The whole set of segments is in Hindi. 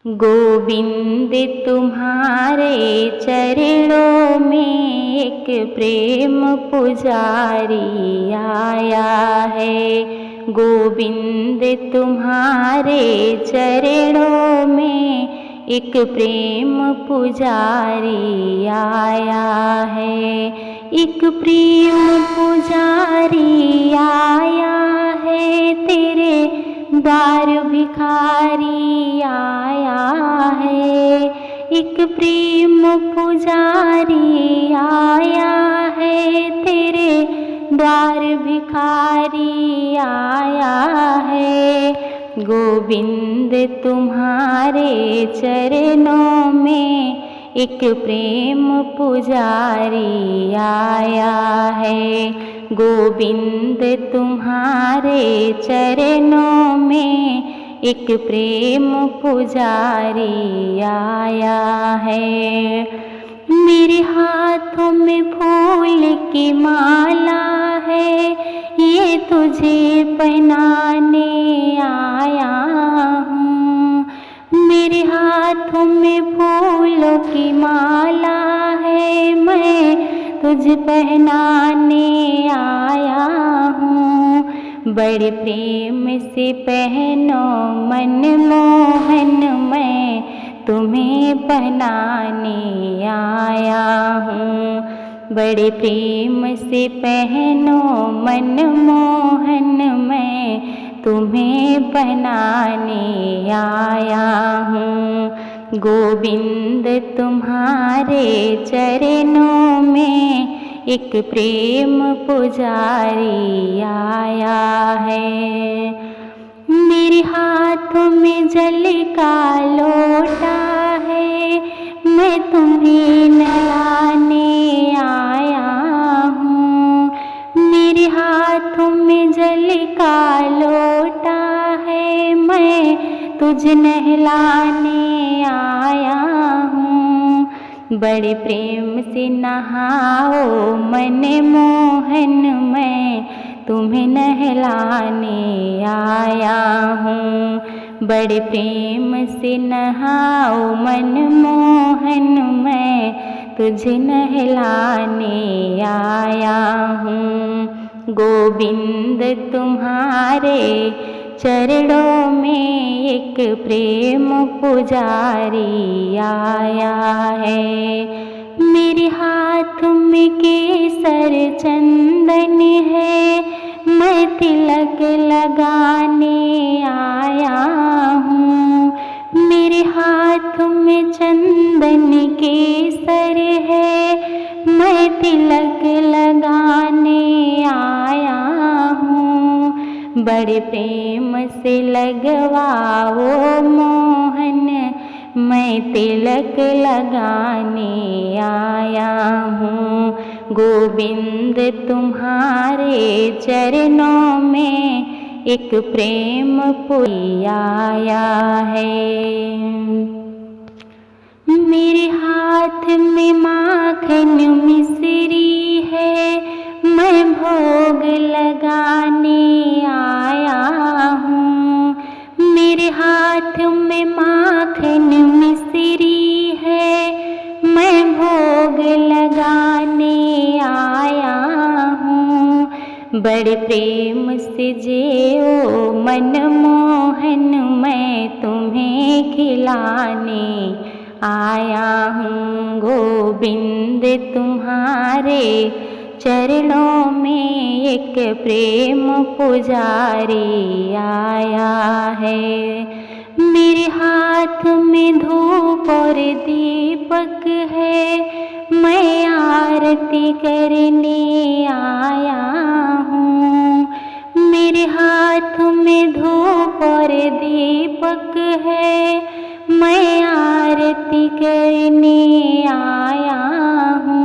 गोविंद तुम्हारे चरणों में एक प्रेम पुजारी आया है। गोविंद तुम्हारे चरणों में एक प्रेम पुजारी आया है। एक प्रेम पुजारी आया है, तेरे द्वार भिखारी आया है। एक प्रेम पुजारी आया है, तेरे द्वार भिखारी आया है। गोविंद तुम्हारे चरणों में एक प्रेम पुजारी आया है। गोविंद तुम्हारे चरणों में एक प्रेम पुजारी आया है। मेरे हाथों में फूल की माला है, ये तुझे पहनाने आया हूँ। मेरे हाथों में फूलों की माला है, मैं तुझे पहनाने आया हूँ। बड़े प्रेम से पहनो मनमोहन, मैं तुम्हें पहनाने आया हूँ। बड़े प्रेम से पहनो मनमोहन, मैं तुम्हें पहनाने आया हूँ। गोविंद तुम्हारे चरणों में एक प्रेम पुजारी आया है। मेरे हाथों में जल का लोटा है, मैं तुम्हें नहलाने आया हूँ। मेरे हाथों में जल का लोटा है, मैं तुझे नहलाने आया हूँ। बड़े प्रेम से नहाओ मनमोहन, मैं तुम्हें नहलाने आया हूँ। बड़े प्रेम से नहाओ मनमोहन, मैं तुझे नहलाने आया हूँ। गोविंद तुम्हारे चरणों में एक प्रेम पुजारी आया है। मेरे हाथ में केसर चंदन है, मैं तिलक लगाने आया हूँ। मेरे हाथ में चंदन केसर है, मैं तिलक लगाने आया हूँ। बड़े प्रेम से लगवाओ मोहन, मैं तिलक लगाने आया हूँ। गोविंद तुम्हारे चरणों में एक प्रेम पुजारी आया है। मेरे हाथ में माखन मिश्री है, मैं भोग लगाने आया हूँ। मेरे हाथ में माखन मिश्री है, मैं भोग लगाने आया हूँ। बड़े प्रेम से जेओ मनमोहन, मैं तुम्हें खिलाने आया हूँ। गोविंद तुम्हारे चरणों में एक प्रेम पुजारी आया है। मेरे हाथ में धूप और दीपक है, मैं आरती करने आया हूँ। मेरे हाथ में धूप और दीपक है, मैं आरती करने आया हूँ।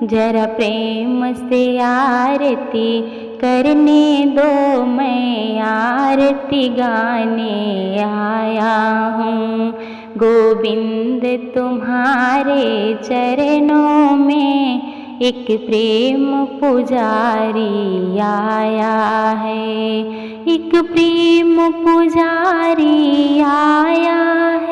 जरा प्रेम से आरती करने दो, मैं आरती गाने आया हूँ। गोविंद तुम्हारे चरणों में एक प्रेम पुजारी आया है। एक प्रेम पुजारी आया है।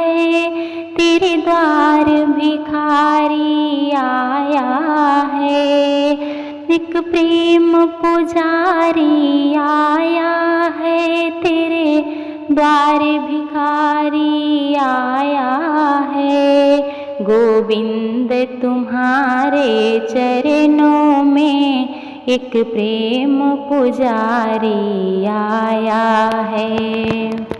एक प्रेम पुजारी आया है, तेरे द्वार भिखारी आया है। गोविंद तुम्हारे चरणों में एक प्रेम पुजारी आया है।